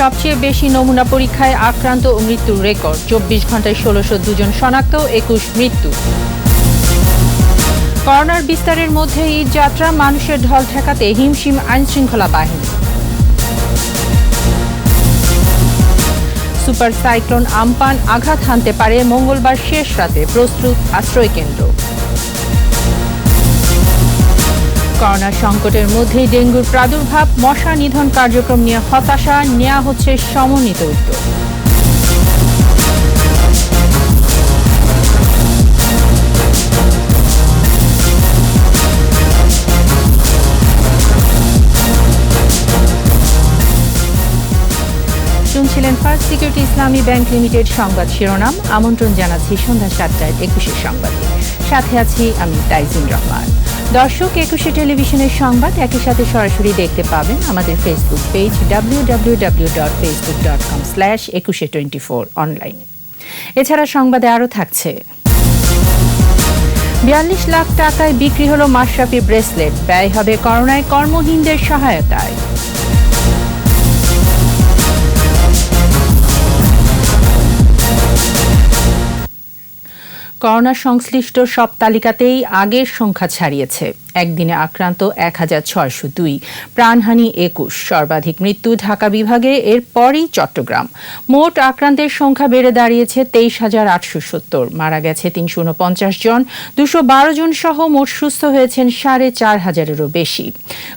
সবচেয়ে বেশি নমুনা পরীক্ষায় আক্রান্ত ও মৃত্যুর রেকর্ড। 24 ঘন্টায় 1602 জন শনাক্ত, 21 মৃত্যু। করোনার বিস্তারের মধ্যে ঈদ যাত্রা, মানুষের ঢল ঠেকাতে হিমশিম আইনশৃঙ্খলা বাহিনী। সুপার সাইক্লোন আম্পান আঘাত হানতে পারে, মঙ্গলবার শেষ রাতে প্রস্তুত আশ্রয় কেন্দ্র। করোনা সংকটের মধ্যেই ডেঙ্গুর প্রাদুর্ভাব, মশা নিধন কার্যক্রম নিয়ে হতাশা, নেওয়া হচ্ছে সমন্বিত উদ্যোগ। শুনছিলেন ফার্স্ট সিকিউরিটি ইসলামী ব্যাংক লিমিটেড সংবাদ শিরোনাম। আমন্ত্রণ জানাচ্ছি সন্ধ্যা 7টায় 21 সংবাদে। সাথে আছি আমি তাইজিন রহমান। দর্শক, 21 টেলিভিশনের সংবাদ একই সাথে সরাসরি দেখতে পাবেন আমাদের ফেসবুক পেজ www.facebook.com/2124 অনলাইনে। এছাড়া সংবাদে আরও থাকছে, 42 লাখ টাকায় বিক্রি হলো মাশরাফি ব্রেসলেট, ব্যয় হবে করোনায় কর্মহীনদের সহায়তায়। করোনা সংশ্লিষ্ট সব তালিকাতেই আগের সংখ্যা ছাড়িয়েছে। একদিনে আক্রান্ত 1602, প্রাণহানি 21, সর্বাধিক মৃত্যু ঢাকা বিভাগে, এরপরই চট্টগ্রাম। মোট আক্রান্তের সংখ্যা বেড়ে দাঁড়িয়েছে 23,870, মারা গেছে 349 জন, 212 জন সহ মোট সুস্থ হয়েছেন 4,500-এরও বেশি।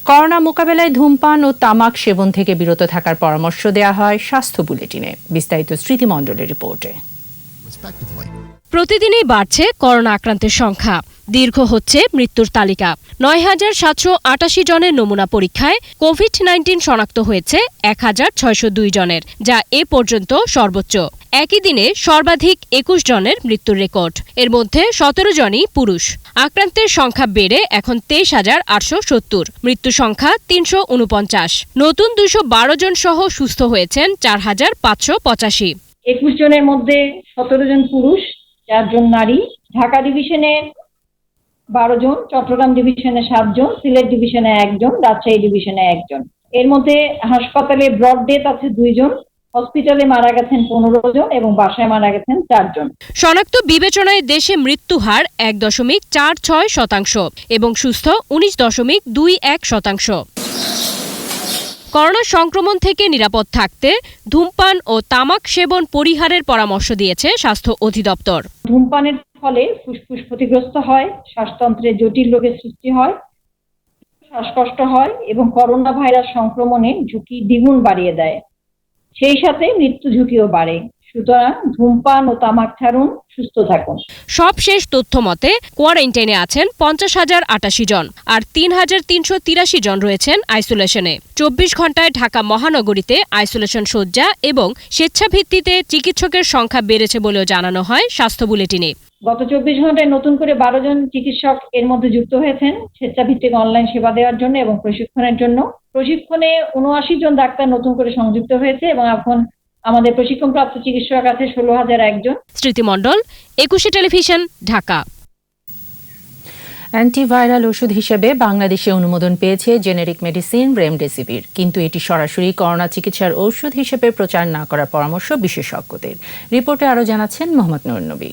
করোনা মোকাবেলায় ধূমপান ও তামাক সেবন থেকে বিরত থাকার পরামর্শ দেওয়া হয় স্বাস্থ্য বুলেটিনে। বিস্তারিত স্মৃতি মণ্ডলের রিপোর্টে। প্রতিদিনই বাড়ছে করোনা আক্রান্তের সংখ্যা, দীর্ঘ হচ্ছে মৃত্যুর তালিকা। 9,788 জনের নমুনা পরীক্ষায় কোভিড-19 শনাক্ত হয়েছে 1,602 জনের, যা এ পর্যন্ত সর্বোচ্চ। একই দিনে সর্বাধিক 21 জনের মৃত্যুর রেকর্ড, এর মধ্যে 17 জনই পুরুষ। আক্রান্তের সংখ্যা বেড়ে এখন 23,870, মৃত্যু সংখ্যা 349। নতুন 212 জন সহ সুস্থ হয়েছেন 4,585। 21 জনের মধ্যে 17 জন পুরুষ, 4 জন নারী। ঢাকা ডিভিশনে 12 জন, চট্টগ্রাম ডিভিশনে 7 জন, সিলেট ডিভিশনে 1 জন, রাজশাহী ডিভিশনে 1 জন। এর মধ্যে হাসপাতালে ব্রড ডেথ আছে 2 জন, হসপিটালে মারা গেছেন 15 জন এবং বাসায় মারা গেছেন 4 জন। শনাক্ত বিবেচনায় দেশে মৃত্যু হার 1.46% এবং সুস্থ 19.21%। করোনা সংক্রমণ থেকে নিরাপদ থাকতে ধূমপান ও তামাক সেবন পরিহারের পরামর্শ দিয়েছে স্বাস্থ্য অধিদপ্তর। ধূমপানের ফলে ফুসফুস ক্ষতিগ্রস্ত হয়, শ্বাসতন্ত্রে জটিল রোগের সৃষ্টি হয়, শ্বাসকষ্ট হয় এবং করোনা ভাইরাস সংক্রমণের ঝুঁকি দ্বিগুণ বাড়িয়ে দেয়। সেই সাথে মৃত্যু ঝুঁকিও বাড়ে। সুতরাং ধূমপান ও তামাক ছাড়ুন, সুস্থ থাকুন। সবশেষ তথ্য মতে কোয়ারেন্টাইনে আছেন 50,088 জন, আর 3,383 জন রয়েছেন আইসোলেশনে। 24 ঘন্টায় ঢাকা মহানগরীতে আইসোলেশন শয্যা এবং স্বেচ্ছাভিত্তিতে চিকিৎসকের সংখ্যা বেড়েছে বলেও জানানো হয় স্বাস্থ্য বুলেটিনে। গত 24 ঘন্টায় নতুন করে 12 জন চিকিৎসক এর মধ্যে যুক্ত হয়েছেন স্বেচ্ছাভিত্তিক অনলাইন সেবা দেওয়ার জন্য এবং প্রশিক্ষণের জন্য। প্রশিক্ষণে 79 জন ডাক্তার নতুন করে সংযুক্ত হয়েছে এবং এখন আমাদের প্রশিক্ষণপ্রাপ্ত চিকিৎসক আছে 16,001 জন। স্মৃতি মণ্ডল, 21 টেলিভিশন, ঢাকা। অ্যান্টিভাইরাল ওষুধ হিসেবে বাংলাদেশে অনুমোদন পেয়েছে জেনেরিক মেডিসিন রেমডেসিভির, কিন্তু এটি সরাসরি করোনা চিকিৎসার ঔষধ হিসেবে প্রচার না করার পরামর্শ বিশেষজ্ঞদের। রিপোর্টে আরও জানাচ্ছেন মোহাম্মদ নুর নবী।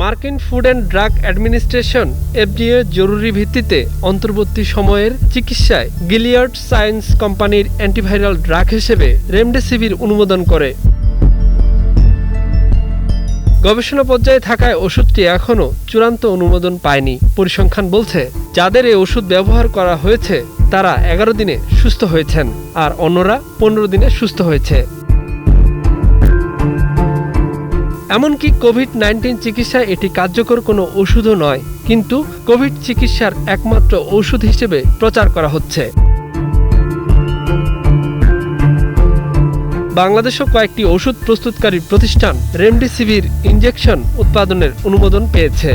মার্কিন food and drug administration FDA জরুরি ভিত্তিতে অন্তর্বর্তী সময়ের চিকিৎসায় গিলিয়াড সায়েন্স কোম্পানির অ্যান্টিভাইরাল ড্রাগ হিসেবে রেমডেসিভির অনুমোদন করে। গবেষণা পর্যায়ে থাকায় ওষুধটি এখনও চূড়ান্ত অনুমোদন পায়নি। পরিসংখ্যান বলছে, যাদের এই ওষুধ ব্যবহার করা হয়েছে তারা 11 দিনে সুস্থ হয়েছেন, আর অন্যরা 15 দিনে সুস্থ হয়েছে। এমনকি কোভিড-19 চিকিৎসায় এটি কার্যকর কোনো ওষুধও নয়, কিন্তু কোভিড চিকিৎসার একমাত্র ওষুধ হিসেবে প্রচার করা হচ্ছে। বাংলাদেশও কয়েকটি ওষুধ প্রস্তুতকারী প্রতিষ্ঠান রেমডেসিভির ইনজেকশন উৎপাদনের অনুমোদন পেয়েছে।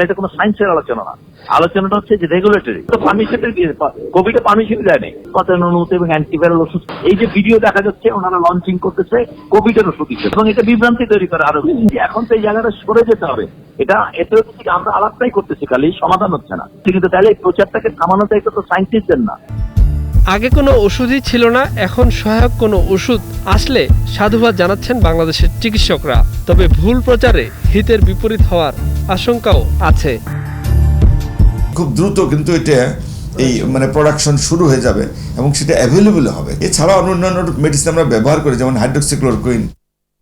এটা কোনো সায়েন্সের আলোচনা না, আলোচনাটা হচ্ছে যে রেগুলেটরি পারমিশনের কোভিড পারমিশন দেয়নি অনুমতি এবং অ্যান্টিভাইরাল ওষুধ। এই যে ভিডিও দেখা যাচ্ছে ওনারা লঞ্চিং করতেছে কোভিড এর ওষুধ হিসেবে, এবং এটা বিভ্রান্তি তৈরি করে আরো। এখন তো এই জায়গাটা সরে যেতে হবে। এতে আমরা আলাপটাই করতেছি, খালি সমাধান হচ্ছে না। কিন্তু তাহলে এই প্রচারটাকে থামানোটা এটা তো সায়েন্টিস্টদের না। আগে কোনো ওষুধই ছিল না, এখন সহায়ক কোনো ওষুধ আসলে সাধুবাদ জানাচ্ছেন বাংলাদেশের চিকিৎসকরা। তবে ভুল প্রচারে হিতের বিপরীত হওয়ার আশঙ্কাও আছে। খুব দ্রুত কিন্তু এটা এই প্রোডাকশন শুরু হয়ে যাবে এবং সেটা অ্যাভেলেবল হবে। এছাড়া অন্যান্য মেডিসিন আমরা ব্যবহার করি, যেমন হাইড্রোক্সিক্লোরোকুইন,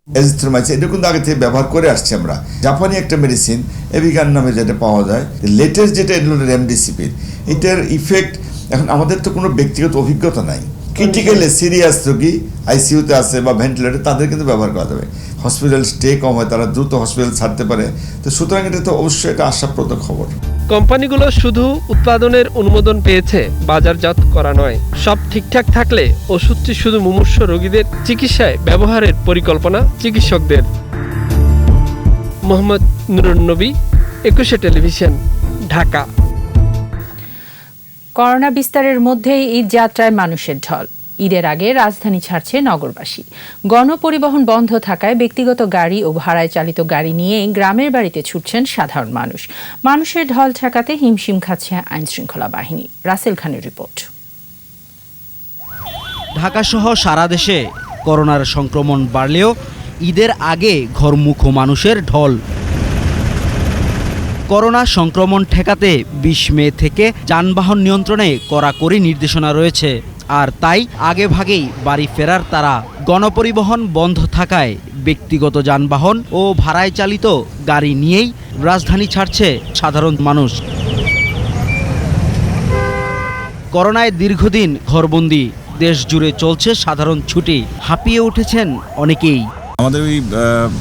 এজিথ্রোমাইসিন, এটা কিন্তু আগে থেকে ব্যবহার করে আসছি আমরা। জাপানি একটা মেডিসিন এভিগান নামে যেটা পাওয়া যায়, লেটেস্ট যেটা এগুলো রেমডেসিভির, এটার ইফেক্ট এখন আমাদের তো কোনো ব্যক্তিগত অভিজ্ঞতা নাই। ক্রিটিক্যালি সিরিয়াস রোগী আইসিইউতে আছে বা ভেন্টিলেটর, তাদের কিন্তু ব্যবহার করা যাবে। হসপিটাল স্টে কম হয়, তারা দ্রুত হসপিটাল ছাড়তে পারে। তো সুতরাং এটা তো অবশ্যই একটা আশাপ্রদ খবর। কোম্পানিগুলো শুধু উৎপাদনের অনুমোদন পেয়েছে, বাজারজাত করা নয়। সব ঠিকঠাক থাকলে ওষুধটি শুধু মুমূর্ষু রোগীদের চিকিৎসায় ব্যবহারের পরিকল্পনা চিকিৎসকদের। মোহাম্মদ নুরুন নবী, 21 টেলিভিশন, ঢাকা। করোনা বিস্তারের মধ্যেই ঈদ যাত্রায় মানুষের ঢল। ঈদের আগে রাজধানী ছাড়ছে নগরবাসী। গণপরিবহন বন্ধ থাকায় ব্যক্তিগত গাড়ি ও ভাড়ায় চালিত গাড়ি নিয়ে গ্রামের বাড়িতে ছুটছেন সাধারণ মানুষ। মানুষের ঢল ঠেকাতে হিমশিম খাচ্ছে আইনশৃঙ্খলা বাহিনী। রাসেল খানের রিপোর্ট। ঢাকাসহ সারা দেশে করোনার সংক্রমণ বাড়লেও ঈদের আগে ঘরমুখো মানুষের ঢল। করোনা সংক্রমণ ঠেকাতে 20 মে থেকে যানবাহন নিয়ন্ত্রণে কড়াকড়ি নির্দেশনা রয়েছে। আর তাই আগে ভাগেই বাড়ি ফেরার তারা। গণপরিবহন বন্ধ থাকায় ব্যক্তিগত যানবাহন ও ভাড়ায় চালিত গাড়ি নিয়েই রাজধানী ছাড়ছে সাধারণ মানুষ। করোনায় দীর্ঘদিন ঘরবন্দি, দেশ জুড়ে চলছে সাধারণ ছুটি। হাঁপিয়ে উঠেছেন অনেকেই। আমাদের ওই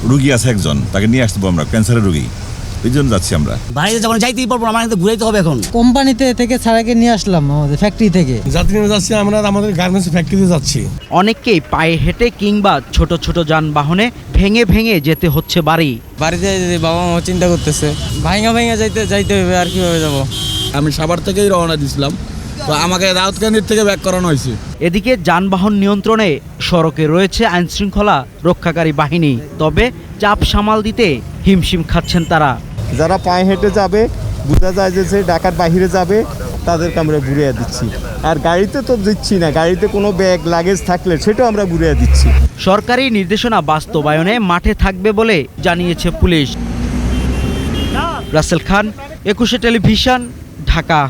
রুগী আছে একজন, তাকে নিয়ে আসতে আমরা, ক্যান্সারের রুগী, এই জন্য যাচ্ছি আমরা। বাইরে যখন যাইতেই পারবো, আমার কিন্তু ঘুরাইতে হবে। এখন কোম্পানিতে থেকে ছাড়াকে নিয়ে আসলাম, আমাদের ফ্যাক্টরি থেকে যাত্রী নিয়ে যাচ্ছি আমরা, আমাদের গার্মেন্টস ফ্যাক্টরিতে যাচ্ছি। অনেককেই পায়ে হেঁটে কিংবা ছোট ছোট যানবাহনে ভেঙে ভেঙে যেতে হচ্ছে বাড়ি। বাড়িতে বাবা মা চিন্তা করতেছে, ভাঙা ভাঙা যাইতে হবে, আর কিভাবে যাব। আমি সাভার থেকেই রওনা দিয়েছিলাম, তো আমাকে রাউতকান্দির থেকে ব্যাক করানো হয়েছে। এদিকে যানবাহন নিয়ন্ত্রণে সড়কে রয়েছে আইনশৃঙ্খলা রক্ষাকারী বাহিনী, তবে চাপ সামাল দিতে হিমশিম খাচ্ছেন তারা। যারা পায়ে হেঁটে যাবে, বোঝা যায় যে ঢাকার বাইরে যাবে, তাদেরকে আমরা ঘুরিয়ে দিচ্ছি। আর গাড়িতে তো দিচ্ছি না, গাড়িতে কোনো ব্যাগ লাগেজ থাকলে সেটাও আমরা ঘুরিয়ে দিচ্ছি। সরকারি নির্দেশনা বাস্তবায়নে মাঠে থাকবে বলে জানিয়েছে পুলিশ। রাসেল খান, 21 টেলিভিশন, ঢাকা।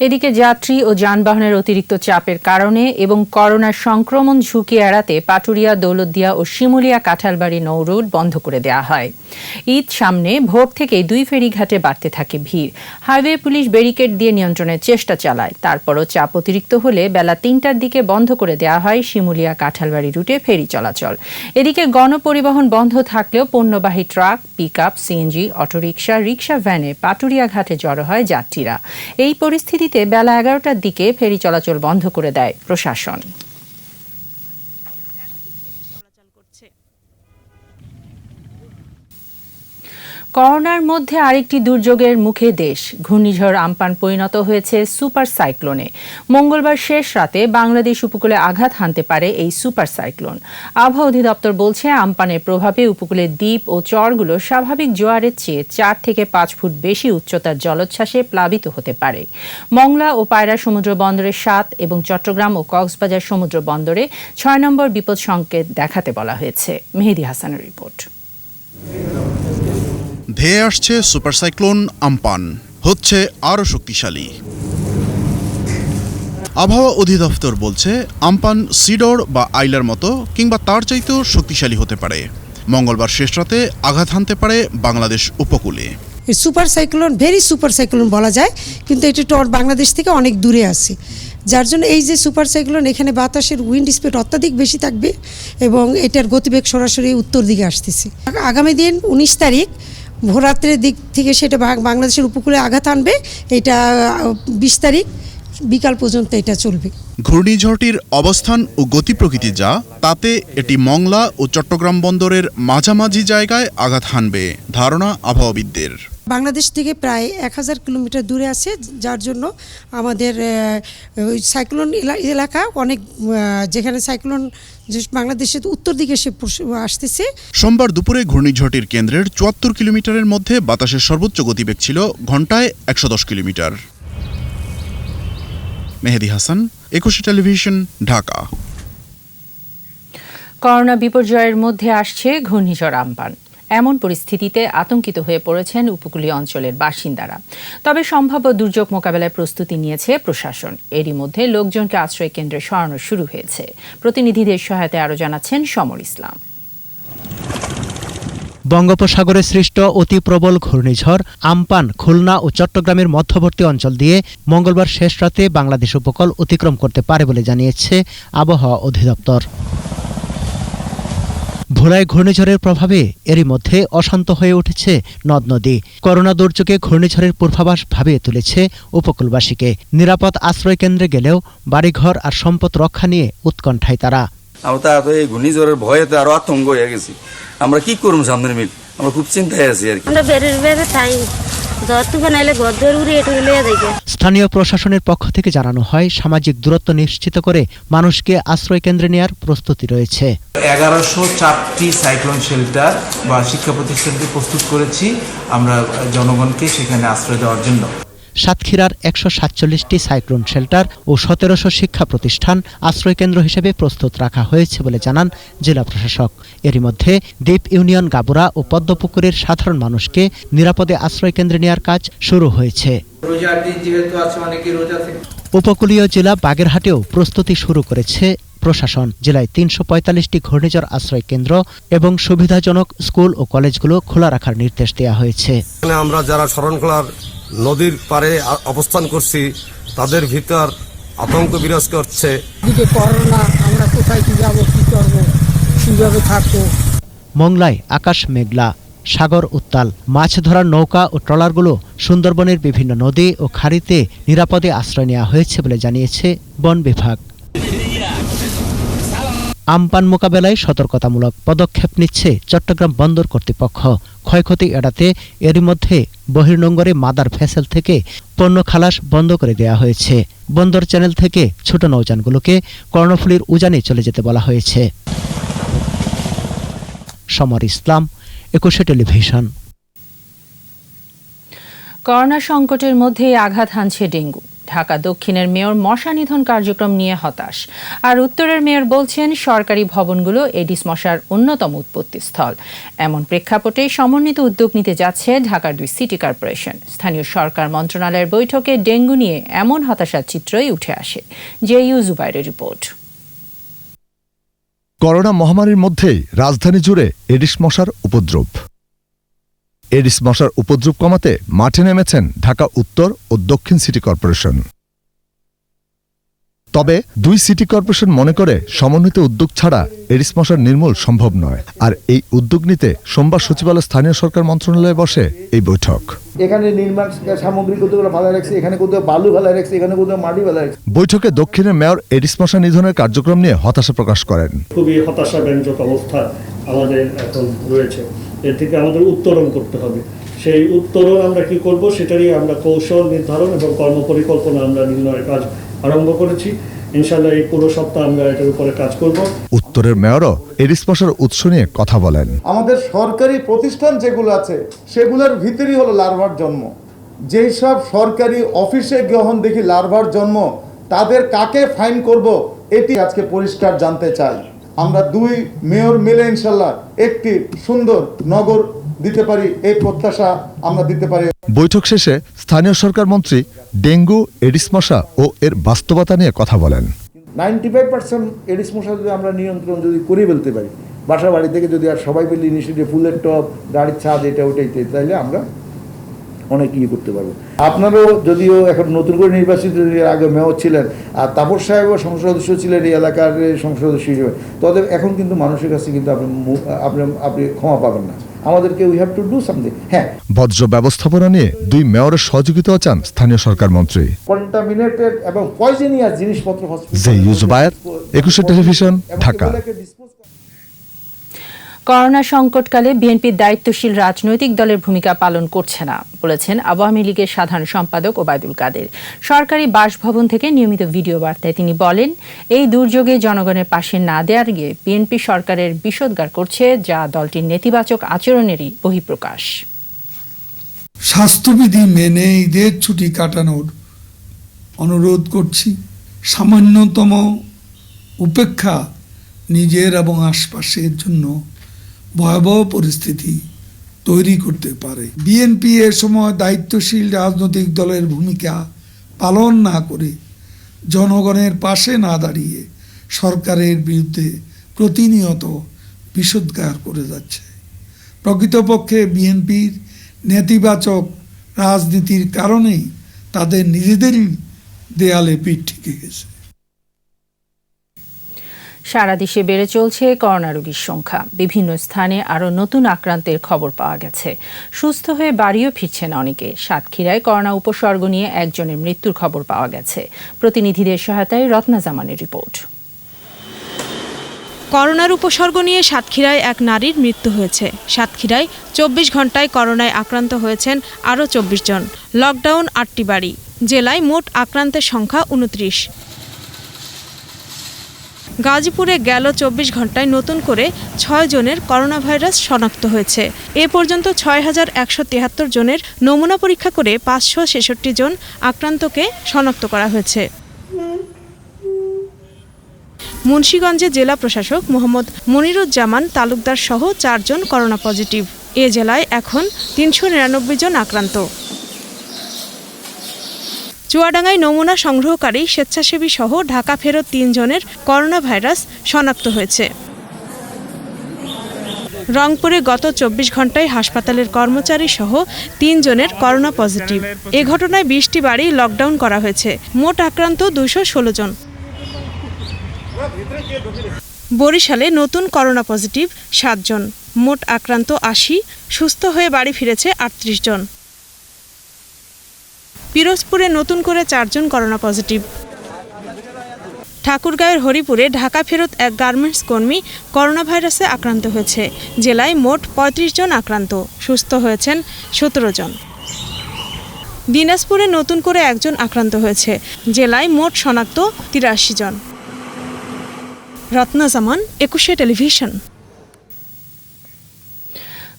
এদিকে যাত্রী ও যানবাহনের অতিরিক্ত চাপের কারণে এবং করোনার সংক্রমণ ঝুঁকি এড়াতে পাটুরিয়া, দৌলতদিয়া ও শিমুলিয়া কাঁঠালবাড়ি নৌ রুট বন্ধ করে দেওয়া হয়। ঈদ সামনে ভোর থেকেই 2 ফেরিঘাটে বাড়তে থাকে ভিড়। হাইওয়ে পুলিশ ব্যারিকেড দিয়ে নিয়ন্ত্রণের চেষ্টা চালায়। তারপরও চাপ অতিরিক্ত হলে বেলা 3টার দিকে বন্ধ করে দেওয়া হয় শিমুলিয়া কাঁঠালবাড়ি রুটে ফেরি চলাচল। এদিকে গণপরিবহন বন্ধ থাকলেও পণ্যবাহী truck, pickup, CNG, autorickshaw, rickshaw, ভ্যানে পাটুরিয়া ঘাটে জড়ো হয় যাত্রীরা। এই পরিস্থিতি বেলা 11টার দিকে ফেরি চলাচল বন্ধ করে দেয় প্রশাসন। করোনার মধ্যে আরেকটি দুর্যোগের মুখে দেশ। ঘূর্ণিঝড় আম্পান পরিণত হয়েছে সুপার সাইক্লোনে। মঙ্গলবার শেষ রাতে বাংলাদেশ উপকূলে আঘাত হানতে পারে এই সুপার সাইক্লোন। আবহাওয়া অধিদপ্তর বলছে, আমপানের প্রভাবে উপকূলের দ্বীপ ও চরগুলো স্বাভাবিক জোয়ারের চেয়ে 4 থেকে 5 ফুট বেশি উচ্চতার জলোচ্ছ্বাসে প্লাবিত হতে পারে। মংলা ও পায়রা সমুদ্র বন্দরে 7 এবং চট্টগ্রাম ও কক্সবাজার সমুদ্র বন্দরে 6 নম্বর বিপদ সংকেত দেখাতে বলা হয়েছে। মেহেদি হাসানের রিপোর্ট। ধেয়ে আসছে সুপার সাইক্লোন আম্পান, হচ্ছে আরও শক্তিশালী। আবহাওয়া অধিদপ্তর বলছে, আমপান সিডর বা আইলার মতো কিংবা তার চাইতেও শক্তিশালী হতে পারে। মঙ্গলবার শেষ রাতে আঘাত হানতে পারে বাংলাদেশ উপকূলে। Super cyclone, very super cyclone বলা যায়, কিন্তু এটি বাংলাদেশ থেকে অনেক দূরে আছে, যার জন্য এই যে সুপার সাইক্লোন, এখানে বাতাসের উইন্ড স্পিড অত্যাধিক বেশি থাকবে এবং এটার গতিবেগ সরাসরি উত্তর দিকে আসতেছে। আগামী দিন 19 তারিখ ভোররাত্রের দিক থেকে সেটা বাংলাদেশের উপকূলে আঘাত আনবে। এটা 20 তারিখ বিকাল পর্যন্ত এটা চলবে। ঘূর্ণিঝড়টির অবস্থান ও গতি প্রকৃতি যা, তাতে এটি মংলা ও চট্টগ্রাম বন্দরের মাঝামাঝি জায়গায় আঘাত হানবে ধারণা আবহাওয়াবিদদের। বাংলাদেশ থেকে প্রায় 1000 কিলোমিটার দূরে আছে, যার জন্য আমাদের সাইক্লোন এলাকা অনেক, যেখানে সাইক্লোন বাংলাদেশের উত্তর দিকে সে আসতেছে। সোমবার দুপুরে ঘূর্ণিঝড়টির কেন্দ্রের 74 কিলোমিটারের মধ্যে বাতাসের সর্বোচ্চ গতিবেগ ছিল ঘন্টায় 110 কিলোমিটার। মেহেদী হাসান, 21 টেলিভিশন, ঢাকা। করোনা বিপর্যয়ের মধ্যে আসছে ঘূর্ণিঝড় আম্পান। এমন পরিস্থিতিতে আতঙ্কিত হয়ে পড়েছেন উপকূলীয় অঞ্চলের বাসিন্দারা। তবে সম্ভাব্য দুর্যোগ মোকাবেলায় প্রস্তুতি নিয়েছে প্রশাসন। এরই মধ্যে লোকজনকে আশ্রয় কেন্দ্রে সরানো শুরু হয়েছে। প্রতিনিধিদের সহায়তায় আরও জানাচ্ছেন সমর ইসলাম। বঙ্গোপসাগরে সৃষ্ট অতি প্রবল ঘূর্ণিঝড় আম্পান খুলনা ও চট্টগ্রামের মধ্যবর্তী অঞ্চল দিয়ে মঙ্গলবার শেষ রাতে বাংলাদেশ উপকূল অতিক্রম করতে পারে বলে জানিয়েছে আবহাওয়া অধিদপ্তর। ভোলায় ঘূর্ণিঝড়ের প্রভাবে এরই মধ্যে অশান্ত হয়ে উঠেছে নদ নদী। করোনা দুর্যোগে ঘূর্ণিঝড়ের পূর্বাভাস ভাবিয়ে তুলেছে উপকূলবাসীকে। নিরাপদ আশ্রয় কেন্দ্রে গেলেও বাড়িঘর আর সম্পদ রক্ষা নিয়ে উৎকণ্ঠায় তারা। আমরা তো এই ঘূর্ণিঝড়ের ভয়েতে আরো আতঙ্ক হয়ে গেছি। আমরা কি করবো সামনের মিল, আমরা খুব চিন্তায় আছি আর কি। স্থানীয় প্রশাসনের পক্ষ থেকে জানানো হয়, সামাজিক দূরত্ব নিশ্চিত করে মানুষকে আশ্রয় কেন্দ্রে নেওয়ার প্রস্তুতি রয়েছে। 1104টি সাইক্লোন শেল্টার বা শিক্ষা প্রতিষ্ঠানকে প্রস্তুত করেছি আমরা জনগণকে সেখানে আশ্রয় দেওয়ার জন্য। সাতক্ষীরার 147টি সাইক্লোন শেল্টার ও 1700 শিক্ষা প্রতিষ্ঠান আশ্রয় কেন্দ্র হিসেবে প্রস্তুত রাখা হয়েছে বলে জানান জেলা প্রশাসক। এরই মধ্যে দ্বীপ ইউনিয়ন গাবুরা ও পদ্মপুকুরের সাধারণ মানুষকে নিরাপদে আশ্রয় কেন্দ্রে নেওয়ার কাজ শুরু হয়েছে। উপকূলীয় জেলা বাগেরহাটেও প্রস্তুতি শুরু করেছে প্রশাসন। জেলায় 345টি ঘূর্ণিঝড় আশ্রয় কেন্দ্র এবং সুবিধাজনক স্কুল ও কলেজগুলো খোলা রাখার নির্দেশ দেওয়া হয়েছে। আমরা যারা শরণখোলার নদীর পারে অবস্থান করছি তাদের ভিতর আতঙ্ক বিরাজ করছে। করোনা, আমরা কোথায় কি যাব, কি করব, কিভাবে থাকবো। মংলায় আকাশ মেঘলা, সাগর উত্তাল। মাছ ধরার নৌকা ও ট্রলারগুলো সুন্দরবনের বিভিন্ন নদী ও খাড়িতে নিরাপদে আশ্রয় নেওয়া হয়েছে বলে জানিয়েছে বন বিভাগ। আম্পান মোকাবেলায় সতর্কতামূলক পদক্ষেপ নিচ্ছে চট্টগ্রাম বন্দর কর্তৃপক্ষ। ক্ষয়ক্ষতি এড়াতে এরই মধ্যে বহির্নোঙরে মাদার ভেসেল থেকে পণ্য খালাস বন্ধ করে দেওয়া হয়েছে। বন্দর চ্যানেল থেকে ছোট নৌযানগুলোকে কর্ণফুলীর উজানে চলে যেতে বলা হয়েছে। সমর ইসলাম, 21 টেলিভিশন। করোনা সংকটের মধ্যেই আঘাত হানছে ডেঙ্গু। ঢাকা দক্ষিণের মেয়র মশা নিধন কার্যক্রম নিয়ে হতাশ, আর উত্তরের মেয়র বলছেন সরকারি ভবনগুলো এডিস মশার অন্যতম উৎপত্তিস্থল। এমন প্রেক্ষাপটে সমন্বিত উদ্যোগ নিতে যাচ্ছে ঢাকার 2 সিটি কর্পোরেশন। স্থানীয় সরকার মন্ত্রণালয়ের বৈঠকে ডেঙ্গু নিয়ে এমন হতাশার চিত্রই উঠে আসে। JU জুবাইরের report. করোনা মহামারীর মধ্যেই রাজধানী জুড়ে এডিস মশার উপদ্রব। এডিস মশার উপদ্রব কমাতে মাঠে নেমেছেন ঢাকা উত্তর ও দক্ষিণ সিটি কর্পোরেশন। তবে 2 সিটি কর্পোরেশন মনে করে সমন্বিত উদ্যোগ ছাড়া এডিস মশার নির্মূল সম্ভব নয়। আর এই উদ্যোগ নিতে সোমবার সচিবালয় স্থানীয় সরকার মন্ত্রণালয়ে বসে এই বৈঠক। এখানে নির্মাণ সামগ্রী কতগুলো ভালো রাখছে, এখানে কোথাও বালু ভালো রাখছে, এখানে কোথাও মাটি ভালো রাখছে। বৈঠকে দক্ষিণের মেয়র এডিস মশা নিধনের কার্যক্রম নিয়ে হতাশা প্রকাশ করেন। খুবই হতাশাব্যঞ্জক অবস্থা আমাদের এখন রয়েছে। এর থেকে আমাদের উত্তরণ করতে হবে। সেই উত্তরণ আমরা কি করব সেটারই আমরা কৌশল নির্ধারণ এবং কর্মপরিকল্পনা আমরা নির্ণয়ের কাজ আরম্ভ করেছি। ইনশাআল্লাহ এই পুরো সপ্তাহ আমরা এটার উপরে কাজ করব। উত্তরের মেয়রও এডিস মশার উৎস নিয়ে কথা বলেন। আমাদের সরকারি প্রতিষ্ঠান যেগুলো আছে সেগুলোর ভিতরেই হলো লার্ভার জন্ম। যেই সব সরকারি অফিসে গ্রহণ দেখি লার্ভার জন্ম, তাদের কাকে ফাইন করব এটি আজকে পরিষ্কার জানতে চাই। আমরা 2 মেয়র মিলে ইনশাআল্লাহ একটি সুন্দর নগর দিতে পারি, এই প্রত্যাশা আমরা দিতে পারি। বৈঠক শেষে স্থানীয় সরকার মন্ত্রী ডেঙ্গু, এডিস মশা ও এর বাস্তবতা নিয়ে কথা বলেন। 95% এডিস মশা যদি আমরা নিয়ন্ত্রণ যদি করে ফেলতে পারি, বাসা বাড়ি থেকে যদি আর সবাই মিলে ইনিশিয়েটিভ, ফুলের টপ, গাড়ির ছাদ, এটা ওটাই, তাইলে আমরা অনেক ইয়ে করতে পারবো। আপনারাও যদিও এখন নতুন করে নির্বাচিত, আগে মেয়র ছিলেন আর তাপস সাহেবও সংসদ সদস্য ছিলেন এই এলাকার সংসদ সদস্য হিসেবে, তবে এখন কিন্তু মানুষের কাছে কিন্তু আপনি ক্ষমা পাবেন না। আমাদেরকে we have to do something. হ্যাঁ, বজ্র ব্যবস্থাপনা নিয়ে 2 মেয়রের সহযোগিতাও চান স্থানীয় সরকার মন্ত্রী। কন্টামিনেটেড এবং পয়জনিয়াস জিনিসপত্র J U Jubayer, 21 television, Dhaka. Corona সংকটকালে বিএনপির দায়িত্বশীল রাজনৈতিক দলের ভূমিকা পালন করছে না বলেছেন আওয়ামী লীগের সাধারণ সম্পাদক ওবায়দুল কাদের। সরকারি বাসভবন থেকে নিয়মিত ভিডিও বার্তায় তিনি বলেন, এই দুর্যোগে জনগণের পাশে না দেওয়ার গিয়ে বিএনপি সরকারের বিষোদ্গার করছে, যা দলটির নেতিবাচক আচরণেরই বহিঃপ্রকাশ। স্বাস্থ্যবিধি মেনে ঈদের ছুটি কাটানোর অনুরোধ করছি, সামান্যতম উপেক্ষা নিজের এবং আশপাশের জন্য ভয়াবহ পরিস্থিতি তৈরি করতে পারে। বিএনপি এ সময় দায়িত্বশীল রাজনৈতিক দলের ভূমিকা পালন না করে জনগণের পাশে না দাঁড়িয়ে সরকারের বিরুদ্ধে প্রতিনিয়ত বিষোদ্গার করে যাচ্ছে। প্রকৃতপক্ষে বিএনপির নেতিবাচক রাজনীতির কারণেই তাদের নিজেদেরই দেয়ালে পিঠ ঠেকে গেছে। সারা দেশে বেড়ে চলছে করোনা রোগীর সংখ্যা। বিভিন্ন স্থানে আরও নতুন আক্রান্তের খবর পাওয়া গেছে। সুস্থ হয়ে বাড়িও ফিরছেন অনেকে। সাতক্ষীরায় করোনা উপসর্গ নিয়ে একজনের মৃত্যুর খবর পাওয়া গেছে। প্রতিনিধিদের সহায়তায় রত্না জামানের রিপোর্ট। করোনার উপসর্গ নিয়ে সাতক্ষীরায় এক নারীর মৃত্যু হয়েছে। সাতক্ষীরায় 24 ঘন্টায় করোনায় আক্রান্ত হয়েছেন আরও 24 জন। লকডাউন 8টি বাড়ি। জেলায় মোট আক্রান্তের সংখ্যা 29। গাজীপুরে গেল 24 ঘন্টায় নতুন করে 6 জনের করোনা ভাইরাস শনাক্ত হয়েছে। এ পর্যন্ত 6173 জনের নমুনা পরীক্ষা করে 566 জন আক্রান্তকে শনাক্ত করা হয়েছে। মুন্সিগঞ্জে জেলা প্রশাসক মোহাম্মদ মনিরুজ্জামান তালুকদার সহ 4 জন করোনা পজিটিভ। এ জেলায় এখন 399 জন আক্রান্ত। চুয়াডাঙ্গায় নমুনা সংগ্রহকারী স্বেচ্ছাসেবী সহ ঢাকা ফেরত 3 জনের করোনা ভাইরাস শনাক্ত হয়েছে। রংপুরে গত 24 ঘন্টায় হাসপাতালের কর্মচারী সহ 3 জনের করোনা পজিটিভ। এ ঘটনায় 20টি বাড়ি লকডাউন করা হয়েছে। মোট আক্রান্ত 216 জন। বরিশালে নতুন করোনা পজিটিভ 7 জন। মোট আক্রান্ত 80। সুস্থ হয়ে বাড়ি ফিরেছে 38 জন। পিরোজপুরে নতুন করে 4 জন করোনা পজিটিভ। ঠাকুরগাঁওয়ের হরিপুরে ঢাকা ফেরত এক গার্মেন্টস কর্মী করোনা ভাইরাসে আক্রান্ত হয়েছে। জেলায় মোট 35 জন আক্রান্ত। সুস্থ হয়েছেন 17 জন। দিনাজপুরে নতুন করে 1 জন আক্রান্ত হয়েছে। জেলায় মোট শনাক্ত 83 জন। রত্না জামান, 21 টেলিভিশন।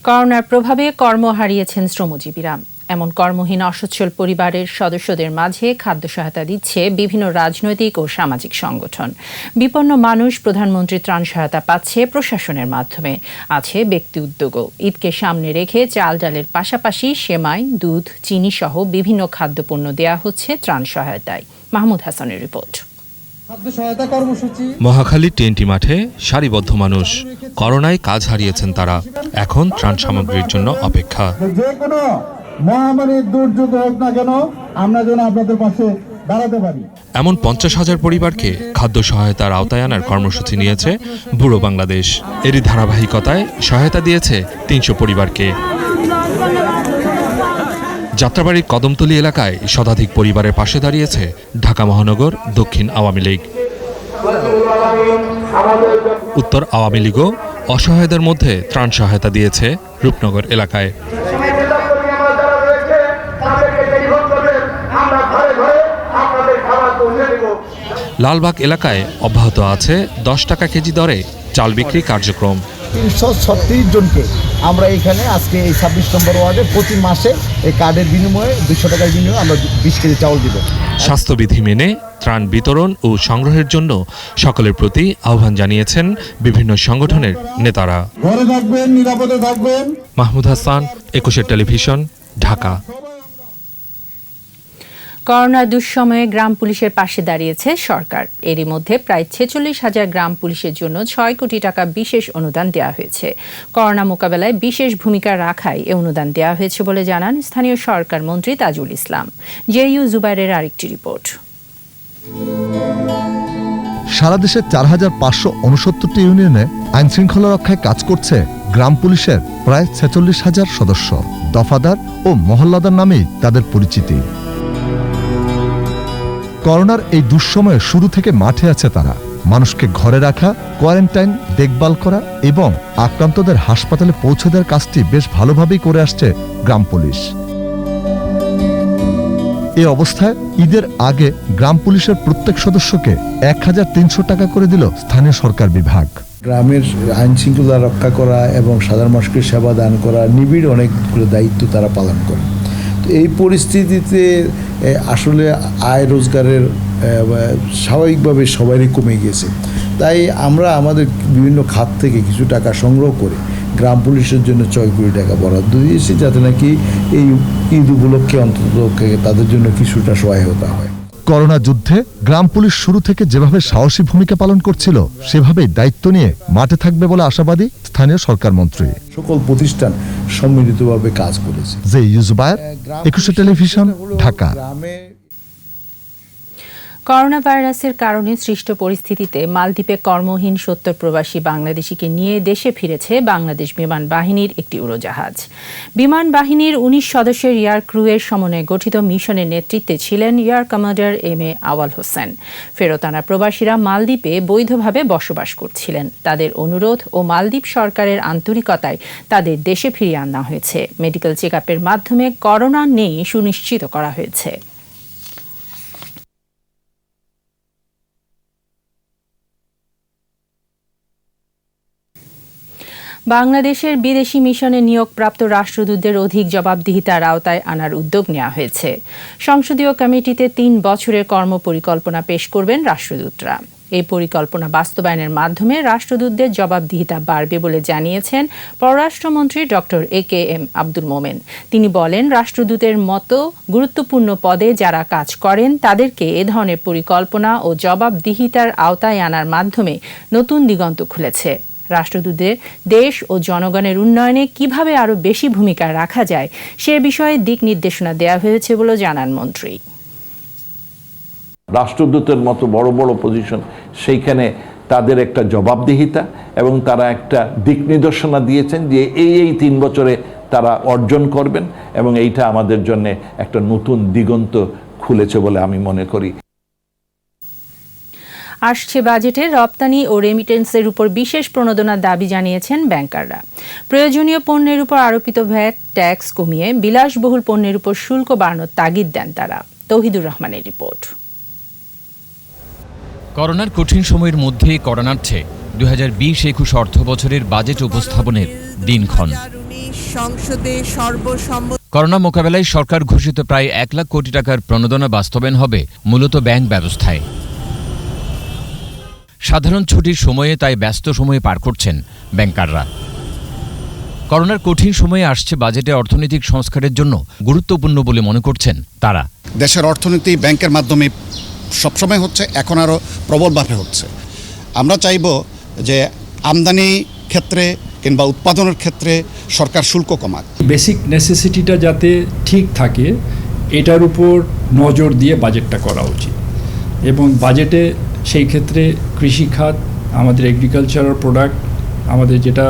করোনার প্রভাবে কর্ম হারিয়েছেন শ্রমজীবীরা। এমন কর্মহীন অসচ্ছল পরিবারের সদস্যদের মাঝে খাদ্য সহায়তা দিচ্ছে বিভিন্ন রাজনৈতিক ও সামাজিক সংগঠন। বিপন্ন মানুষ প্রধানমন্ত্রী ত্রাণ সহায়তা পাচ্ছে প্রশাসনের মাধ্যমে। আছে ব্যক্তি উদ্যোগও। ঈদকে সামনে রেখে চাল ডালের পাশাপাশি সেমাই, দুধ, চিনি সহ বিভিন্ন খাদ্যপণ্য দেয়া হচ্ছে ত্রাণ সহায়তায়। মাহমুদ হাসানের রিপোর্ট। মহাখালী টেন্টি মাঠে সারিবদ্ধ মানুষ। করোনায় কাজ হারিয়েছেন তারা। এখন ত্রাণ সামগ্রীর জন্য অপেক্ষা। মহামারীর দুর্যোগ হোক না কেন, আমরা যেন আপনাদের পাশে দাঁড়াতে পারি। এমন 50,000 পরিবারকে খাদ্য সহায়তার আওতায় আনার কর্মসূচি নিয়েছে বুড়ো বাংলাদেশ। এরই ধারাবাহিকতায় সহায়তা দিয়েছে 300 পরিবারকে। যাত্রাবাড়ির কদমতলী এলাকায় শতাধিক পরিবারের পাশে দাঁড়িয়েছে ঢাকা মহানগর দক্ষিণ আওয়ামী লীগ। উত্তর আওয়ামী লীগও অসহায়দের মধ্যে ত্রাণ সহায়তা দিয়েছে রূপনগর এলাকায়। লালবাগ এলাকায় অব্যাহত আছে 10 টাকা কেজি দরে চাল বিক্রি কার্যক্রম। 336 জনকে আমরা এখানে আজকে এই 26 নম্বর ওয়ার্ডে প্রতি মাসে এই কার্ডের বিনিময়ে 200 টাকার বিনিময়ে আমরা 20 কেজি চাউল দিব। স্বাস্থ্যবিধি মেনে ত্রাণ বিতরণ ও সংগ্রহের জন্য সকলের প্রতি আহ্বান জানিয়েছেন বিভিন্ন সংগঠনের নেতারা। ঘরে থাকবেন, নিরাপদে থাকবেন। মাহমুদ হাসান, 21 টেলিভিশন, ঢাকা। করোনা দুঃসময়ে গ্রাম পুলিশের পাশে দাঁড়িয়েছে সরকার। এরই মধ্যে প্রায় 46,000 গ্রাম পুলিশের জন্য 6 কোটি টাকা বিশেষ অনুদান দেওয়া হয়েছে। করোনা মোকাবেলায় বিশেষ ভূমিকা রাখায় এ অনুদান দেওয়া হয়েছে বলে জানান স্থানীয় সরকার মন্ত্রী তাজুল ইসলাম। জেইউ জুবাইরের আরেকটি রিপোর্ট। সারা দেশে 4,569টি ইউনিয়নে আইনশৃঙ্খলা রক্ষায় কাজ করছে গ্রাম পুলিশের প্রায় 46,000 সদস্য। দফাদার ও মহল্লাদার নামেই তাদের পরিচিতি। করোনার এই দুঃসময়ে শুরু থেকে মাঠে আছে তারা। মানুষকে ঘরে রাখা, কোয়ারেন্টাইন, দেখভাল করা এবং আক্রান্তদের হাসপাতালে পৌঁছে দেওয়ার কাজটি বেশ ভালোভাবেই করে আসছে গ্রাম পুলিশ। এই অবস্থায় ঈদের আগে গ্রাম পুলিশের প্রত্যেক সদস্যকে 1,300 টাকা করে দিল স্থানীয় সরকার বিভাগ। গ্রামের আইন শৃঙ্খলা রক্ষা করা এবং সাধারণ মানুষকে সেবা দান করা নিবিড় অনেকগুলো দায়িত্ব তারা পালন করে। তো এই পরিস্থিতিতে আসলে আয় রোজগারের স্বাভাবিকভাবে সবারই কমে গেছে। তাই আমরা আমাদের বিভিন্ন খাত থেকে কিছু টাকা সংগ্রহ করে গ্রাম পুলিশের জন্য 6 কোটি টাকা বরাদ্দ দিয়েছি, যাতে নাকি এই ঈদ উপলক্ষে অন্তত তাদের জন্য কিছুটা সহায়তা হয়। করোনা যুদ্ধে গ্রাম পুলিশ শুরু থেকে যেভাবে সাহসী ভূমিকা পালন করছিল, সেভাবেই দায়িত্ব নিয়ে মাঠে থাকবে বলে আশাবাদী স্থানীয় সরকার মন্ত্রী। সকল প্রতিষ্ঠান সম্মিলিতভাবে কাজ করেছে। যে ইউজুবায়ের, 21 টেলিভিশন, ঢাকা। করোনা ভাইরাসের কারণে সৃষ্ট পরিস্থিতিতে মালদ্বীপে কর্মহীন 70 প্রবাসী বাংলাদেশিকে নিয়ে দেশে ফিরেছে বাংলাদেশ বিমান বাহিনীর একটি উড়োজাহাজ। বিমান বাহিনীর 19 সদস্যের এয়ার ক্রুয়ের সমন্বয়ে গঠিত মিশনের নেতৃত্বে ছিলেন এয়ার কমান্ডার MA আওয়াল হোসেন। ফেরত আনা প্রবাসীরা মালদ্বীপে বৈধভাবে বসবাস করছিলেন। তাদের অনুরোধ ও মালদ্বীপ সরকারের আন্তরিকতায় তাদের দেশে ফিরিয়ে আনা হয়েছে। মেডিকেল চেকআপের মাধ্যমে করোনা নেই সুনিশ্চিত করা হয়েছে। বাংলাদেশের বিদেশি মিশনে নিয়োগপ্রাপ্ত রাষ্ট্রদূতদের অধিক জবাবদিহিতার আওতায় আনার উদ্যোগ নেওয়া হয়েছে। সংসদীয় কমিটিতে 3 বছরের কর্মপরিকল্পনা পেশ করবেন রাষ্ট্রদূতরা। এই পরিকল্পনা বাস্তবায়নের মাধ্যমে রাষ্ট্রদূতদের জবাবদিহিতা বাড়বে বলে জানিয়েছেন পররাষ্ট্রমন্ত্রী ডক্টর AKM আব্দুল মোমেন। তিনি বলেন, রাষ্ট্রদূতের মতো গুরুত্বপূর্ণ পদে যারা কাজ করেন তাদেরকে এ ধরনের পরিকল্পনা ও জবাবদিহিতার আওতায় আনার মাধ্যমে নতুন দিগন্ত খুলেছে। রাষ্ট্রদূতদের দেশ ও জনগণের উন্নয়নে কিভাবে আরও বেশি ভূমিকা রাখা যায় সে বিষয়ে দিক নির্দেশনা দেওয়া হয়েছে বলে জানান মন্ত্রী। রাষ্ট্রদূতের মতো বড় বড় পজিশন, সেইখানে তাদের একটা জবাবদিহিতা এবং তারা একটা দিক নির্দেশনা দিয়েছেন যে এই 3 বছরে তারা অর্জন করবেন, এবং এইটা আমাদের জন্য একটা নতুন দিগন্ত খুলেছে বলে আমি মনে করি। আসছে বাজেটে রপ্তানি ও রেমিটেন্সের উপর বিশেষ প্রণোদনার দাবি জানিয়েছেন ব্যাংকাররা। প্রয়োজনীয় পণ্যের উপর আরোপিত ভ্যাট ট্যাক্স কমিয়ে বিলাসবহুল পণ্যের উপর শুল্ক বাড়ানোর তাগিদ দেন তারা। তৌহিদুর রহমানের রিপোর্ট। করোনার কঠিন সময়ের মধ্যে করোনার্থে 2020-21 অর্থ বছরের বাজেট উপস্থাপনের দিনক্ষণ। করোনা মোকাবেলায় সরকার ঘোষিত প্রায় 1 লাখ কোটি টাকার প্রণোদনা বাস্তবায়ন হবে মূলত ব্যাংক ব্যবস্থায়। সাধারণ ছুটির সময়ে তাই ব্যস্ত সময়ে পার করছেন ব্যাংকাররা। করোনার কঠিন সময়ে আসছে বাজেটে অর্থনৈতিক সংস্কারের জন্য গুরুত্বপূর্ণ বলে মনে করছেন তারা। দেশের অর্থনীতি ব্যাংকের মাধ্যমে সবসময় হচ্ছে, এখন আরও প্রবলভাবে হচ্ছে। আমরা চাইব যে আমদানি ক্ষেত্রে কিংবা উৎপাদনের ক্ষেত্রে সরকার শুল্ক কমাক। বেসিক নেসেসিটিটা যাতে ঠিক থাকে এটার উপর নজর দিয়ে বাজেটটা করা উচিত, এবং বাজেটে সেই ক্ষেত্রে কৃষিখাত, আমাদের এগ্রিকালচারাল প্রোডাক্ট, আমাদের যেটা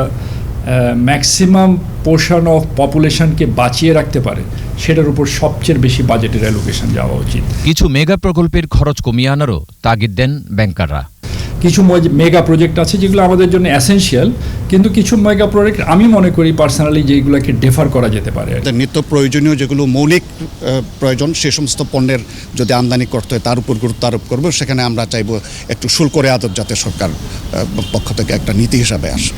ম্যাক্সিমাম পোর্শন অফ পপুলেশনকে বাঁচিয়ে রাখতে পারে, সেটার উপর সবচেয়ে বেশি বাজেটের অ্যালোকেশন যাওয়া উচিত। কিছু মেগা প্রকল্পের খরচ কমিয়ে আনারও তাগিদ দেন ব্যাংকাররা। কিছু মেগা প্রজেক্ট আছে যেগুলো আমাদের জন্য এসেনশিয়াল, কিন্তু কিছু মেগা প্রজেক্ট আমি মনে করি পার্সোনালি যেগুলোকে ডেফার করা যেতে পারে। নিত্য প্রয়োজনীয় যেগুলো মৌলিক প্রয়োজন, সে সমস্ত পণ্যের যদি আমদানি করতে হয় তার উপর গুরুত্ব আরোপ করব। সেখানে আমরা চাইব একটু শুল্ক রেয়াদত যাতে সরকার পক্ষ থেকে একটা নীতি হিসাবে আসে।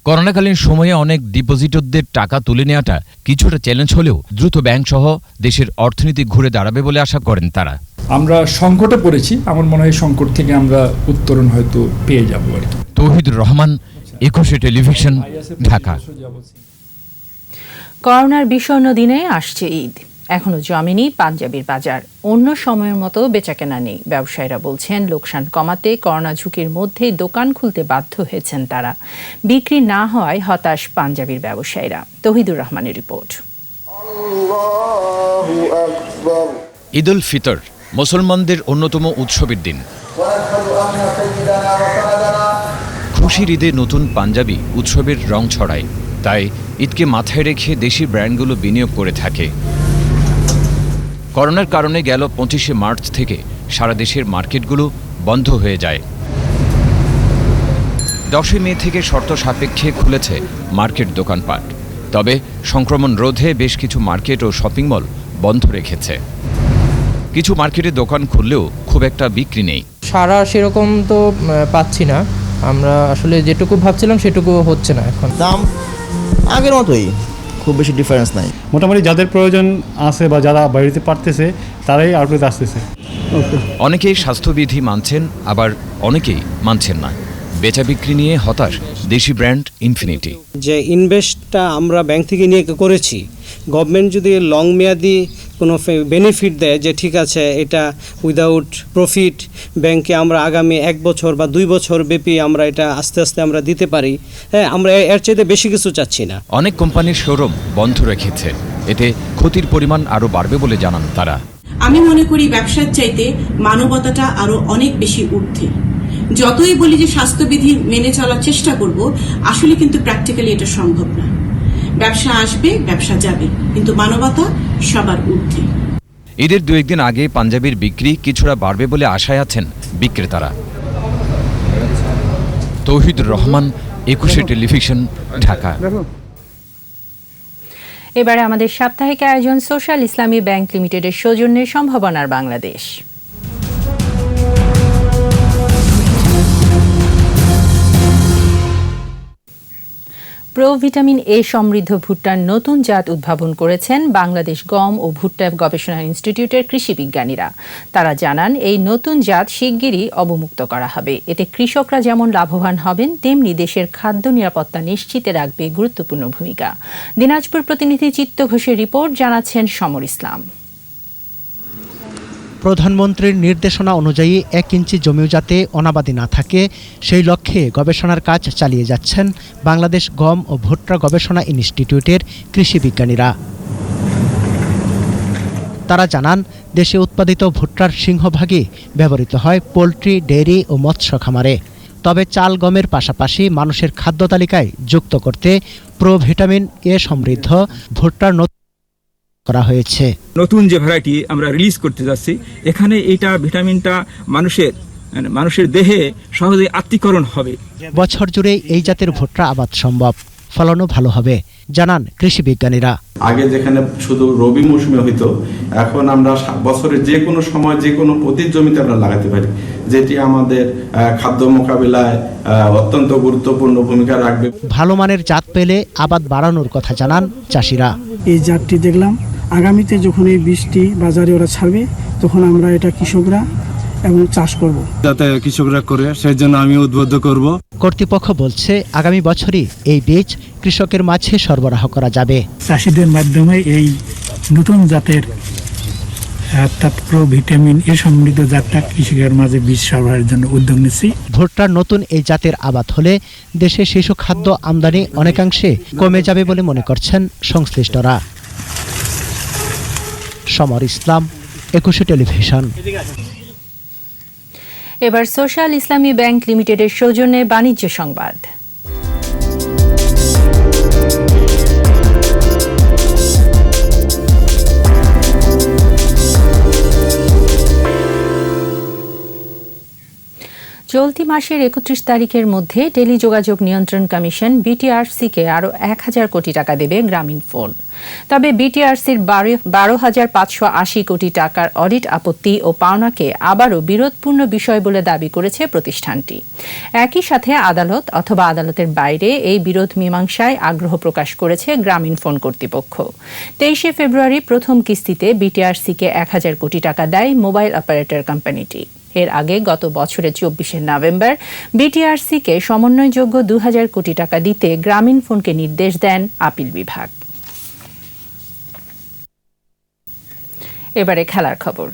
করোনাকালীন সময়ে অনেক ডিপোজিটরদের টাকা তুলে নেওয়াটা কিছুটা চ্যালেঞ্জ হলেও দ্রুত ব্যাংক সহ দেশের অর্থনীতি ঘুরে দাঁড়াবে বলে আশা করেন তারা। আমরা সংকটে পড়েছি, আমার মনে হয় সংকট থেকে আমরা উত্তরণ হয়তো পেয়ে যাব আর কি। তৌহিদুর রহমান, 21 টেলিভিশন, ঢাকা। করোনার বিষণ্ণ দিনে আসছে ঈদ, এখনো জমেনি পাঞ্জাবির বাজার। অন্য সময়ের মতো বেচাকেনা নেই। ব্যবসায়ীরা বলছেন লোকসান কমাতে করোনা ঝুঁকির মধ্যেই দোকান খুলতে বাধ্য হয়েছেন তারা। বিক্রি না হওয়ায় হতাশ পাঞ্জাবির ব্যবসায়ীরা। তৌহিদুর রহমানের রিপোর্ট। ঈদ উল ফিতর মুসলমানদের অন্যতম উৎসবের দিন। খুশির ঈদে নতুন পাঞ্জাবি উৎসবের রং ছড়ায়, তাই ঈদকে মাথায় রেখে দেশি ব্র্যান্ডগুলো বিনিয়োগ করে থাকে। করোনার কারণে গেল 25শে মার্চ থেকে সারা দেশের মার্কেটগুলো বন্ধ হয়ে যায়। 10 মে থেকে শর্ত সাপেক্ষে খুলেছে মার্কেট দোকানপাট, তবে সংক্রমণ রোধে বেশ কিছু মার্কেট ও শপিং মল বন্ধ রেখেছে। কিছু মার্কেটে দোকান খুললেও খুব একটা বিক্রি নেই। সারা সেরকম তো পাচ্ছি না, আমরা আসলে যেটুকু ভাবছিলাম সেটুকু হচ্ছে না। এখন দাম আগের মতোই, খুব বেশি ডিফারেন্স নাই। মোটামুটি যাদের প্রয়োজন আছে বা যারা বাড়িতে পারতেছে তারাই আউটলেট আসতেছে। অনেকেই স্বাস্থ্যবিধি মানছেন, আবার অনেকেই মানছেন না। বেচা বিক্রি নিয়ে হতাশ দেশি ব্র্যান্ড ইনফিনিটি। যে ইনভেস্টটা আমরা ব্যাংক থেকে নিয়ে করেছি, গভর্নমেন্ট যদি লং মেয়াদি কোনো বেনিফিট দেয় যে ঠিক আছে এটা উইদাউট প্রফিট ব্যাংকে আমরা আগামী 1 বছর বা 2 বছর ব্যাপী আমরা এটা আস্তে আস্তে আমরা দিতে পারি, হ্যাঁ, আমরা এর চাইতে বেশি কিছু চাচ্ছি না। অনেক কোম্পানির শোরুম বন্ধ রেখেছে, এতে ক্ষতির পরিমাণ আরও বাড়বে বলে জানান তারা। আমি মনে করি ব্যবসার চাইতে মানবতাটা আরো অনেক বেশি ঊর্ধ্বে। যতই বলি যে স্বাস্থ্যবিধি মেনে চলার চেষ্টা করব, আসলে কিন্তু প্র্যাকটিক্যালি এটা সম্ভব না। ব্যবসা আসবে, ব্যবসা যাবে, কিন্তু মানবতা সবার ঊর্ধ্বে। ঈদের 2-1 দিন আগে পাঞ্জাবির বিক্রি কিছুটা বাড়বে বলে আশায় আছেন বিক্রেতারা। তৌহিদুর রহমান, 21 টেলিভিশন, ঢাকা। এবারে আমাদের সাপ্তাহিক আয়োজন সোশ্যাল ইসলামী ব্যাংক লিমিটেডের সৌজন্যে সম্ভাবনার বাংলাদেশ। প্রো ভিটামিন এ সমৃদ্ধ ভুট্টার নতুন জাত উদ্ভাবন করেছেন বাংলাদেশ গম ও ভুট্টা গবেষণা ইনস্টিটিউটের কৃষি বিজ্ঞানীরা। তারা জানান এই নতুন জাত শিগগিরই অবমুক্ত করা হবে। এতে কৃষকরা যেমন লাভবান হবেন, তেমনি দেশের খাদ্য নিরাপত্তা নিশ্চিতে রাখবে গুরুত্বপূর্ণ ভূমিকা। দিনাজপুর প্রতিনিধি চিত্ত ঘোষের রিপোর্ট, জানাচ্ছেন সমর ইসলাম। প্রধানমন্ত্রীর নির্দেশনা অনুযায়ী 1 ইঞ্চি জমিও যাতে অনাবাদি না থাকে সেই লক্ষ্যে গবেষণার কাজ চালিয়ে যাচ্ছেন বাংলাদেশ গম ও ভুট্টা গবেষণা ইনস্টিটিউটের কৃষি বিজ্ঞানীরা। তারা জানান দেশে উৎপাদিত ভুট্টার সিংহভাগই ব্যবহৃত হয় পোলট্রি, ডেয়ারি ও মৎস্য খামারে। তবে চাল গমের পাশাপাশি মানুষের খাদ্য তালিকায় যুক্ত করতে প্রো ভিটামিন এ সমৃদ্ধ ভুট্টার করা হয়েছে। নতুন যে ভ্যারাইটি আমরা রিলিজ করতে যাচ্ছি, এখানে এটা ভিটামিনটা মানুষের দেহে সহজে আত্তীকরণ হবে। বছর জুড়ে এই জাতের ভুট্টা আবাদ সম্ভব, ফলনও ভালো হবে, জানান কৃষি বিজ্ঞানীরা। আগে যেখানে শুধু রবি মৌসুমে হইতো, এখন আমরা বছরের যে কোনো সময় যে কোনো প্রতি জমিতে আমরা লাগাতে পারি, যেটি আমাদের খাদ্য মোকাবিলায় অত্যন্ত গুরুত্বপূর্ণ ভূমিকা রাখবে। ভালো মানের জাত পেলে আবাদ বাড়ানোর কথা জানান চাষিরা। এই জাতটি দেখলাম আগামীতে যখন এই বীজটি বাজারে ওরা ছাড়বে, তখন আমরা এটা কৃষকরা এবং চাষ করব, যাতে কৃষকরা করে, সেই জন্য আমি উদ্বুদ্ধ করব। কর্তৃপক্ষ বলছে আগামী বছরই এই বীজ কৃষকের মাঝে সরবরাহ করা যাবে। চাষিদের মাধ্যমে এই নতুন জাতের অর্থাৎ প্রো ভিটামিন এ সমৃদ্ধ জাতটা কৃষকের মাঝে বীজ সরবরাহের জন্য উদ্যোগ নিচ্ছি। ভুট্টার নতুন এই জাতের আবাদ হলে দেশে শিশু খাদ্য আমদানি অনেকাংশে কমে যাবে বলে মনে করছেন সংশ্লিষ্টরা। সমর ইসলাম, 21 টেলিভিশন। এবার সোশ্যাল ইসলামী ব্যাংক লিমিটেডের সৌজন্যে বাণিজ্য সংবাদ। চলতি মাসের 31 তারিখের মধ্যে টেলিযোগাযোগ নিয়ন্ত্রণ কমিশন বিটিআরসিকে আরও 1,000 কোটি টাকা দেবে গ্রামীণ ফোন। তবে বিটিআরসির 12,580 কোটি টাকার অডিট আপত্তি ও পাওনাকে আবারও বিরোধপূর্ণ বিষয় বলে দাবি করেছে প্রতিষ্ঠানটি। একই সাথে আদালত অথবা আদালতের বাইরে এই বিরোধ মীমাংসায় আগ্রহ প্রকাশ করেছে গ্রামীণ ফোন কর্তৃপক্ষ। 23 ফেব্রুয়ারি প্রথম কিস্তিতে বিটিআরসিকে 1,000 কোটি টাকা দেয় মোবাইল অপারেটর কোম্পানিটি। এর আগে গত বছরের 24 নভেম্বর বিটিআরসিকে সমন্বয়যোগ্য 2,000 কোটি টাকা দিতে গ্রামীণ ফোনকে নির্দেশ দেন আপিল বিভাগ। এবারে খেলার খবর।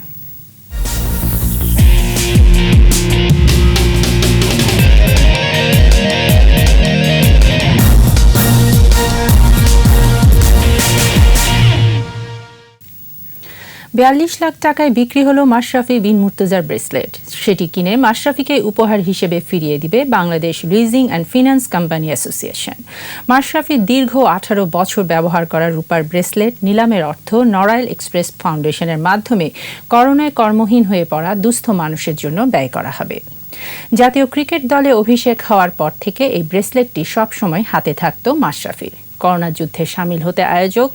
$42 লাখ টাকায় বিক্রি হলো মাশরাফি বিন মুর্তজার ব্রেসলেট। সেটি কিনে মাশরাফিকে উপহার হিসেবে ফিরিয়ে দিবে Bangladesh leasing and finance company association. Mashrafe দীর্ঘ 18 বছর ব্যবহার করা রূপার ব্রেসলেট নিলামের অর্থ নড়াইল এক্সপ্রেস ফাউন্ডেশনের মাধ্যমে করোনায় কর্মহীন হয়ে পড়া দুস্থ মানুষের জন্য ব্যয় করা হবে। জাতীয় ক্রিকেট দলে অভিষেক হওয়ার পর থেকে এই ব্রেসলেটটি সবসময় হাতে থাকত মাশরাফির। করোনা যুদ্ধে সামিল হতে আয়োজক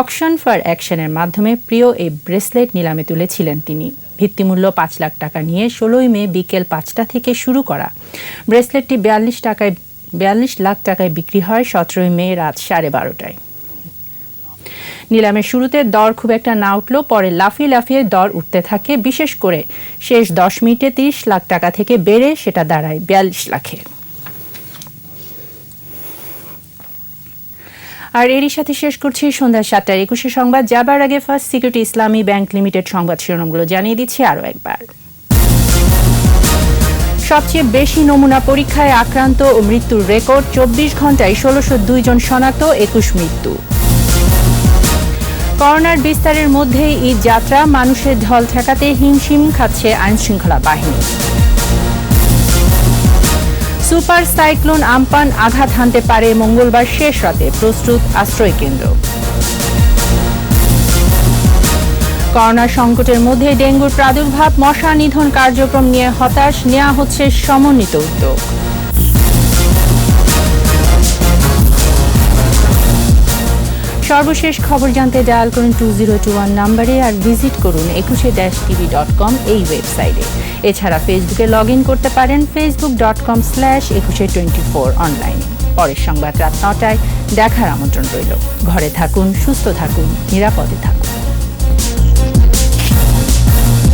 অকশন ফর অ্যাকশনের মাধ্যমে প্রিয় এই ব্রেসলেট নিলামে তুলেছিলেন তিনি। ভিত্তিমূল্য 5 লাখ টাকা নিয়ে 16 মে বিকেল 5টা থেকে শুরু করা ব্রেসলেটটি 42 লাখ টাকায় বিক্রি হয় 17 মে রাত 12:30টায়। নিলামের শুরুতে দর খুব একটা না উঠলেও পরে লাফিয়ে লাফিয়ে দর উঠতে থাকে, বিশেষ করে শেষ 10 মিনিটে 30 লাখ টাকা থেকে বেড়ে সেটা দাঁড়ায় 42 লাখে। আর এরই সাথে শেষ করছি সন্ধ্যা 7:21 সংবাদ। যাবার আগে ফার্স্ট সিকিউরিটি ইসলামী ব্যাংক লিমিটেড সংবাদ শিরোনামগুলো জানিয়ে দিচ্ছি আরও একবার। সবচেয়ে বেশি নমুনা পরীক্ষায় আক্রান্ত ও মৃত্যুর রেকর্ড, 24 ঘন্টায় 1602 জন শনাক্ত, 21 মৃত্যু। করোনার বিস্তারের মধ্যেই ঈদ যাত্রা, মানুষের ঢল ঠেকাতে হিমশিম খাচ্ছে আইনশৃঙ্খলা বাহিনী। সুপার সাইক্লোন আম্পান আঘাত হানতে পারে মঙ্গলবার শেষ রাতে, প্রস্তুত আশ্রয় কেন্দ্র। করোনা সংকটের মধ্যে ডেঙ্গুর প্রাদুর্ভাব, মশা নিধন কার্যক্রম নিয়ে হতাশ, নেওয়া হচ্ছে সমন্বিত উদ্যোগ। সর্বশেষ খবর জানতে ডায়াল করুন 2021 নম্বরে আর ভিজিট করুন 21-tv.com এই ওয়েবসাইটে। এছাড়া ফেসবুকে লগ ইন করতে পারেন facebook.com/2124 অনলাইনে। পরের সংবাদ রাত 9টায় দেখার আমন্ত্রণ রইল। ঘরে থাকুন, সুস্থ থাকুন, নিরাপদে থাকুন।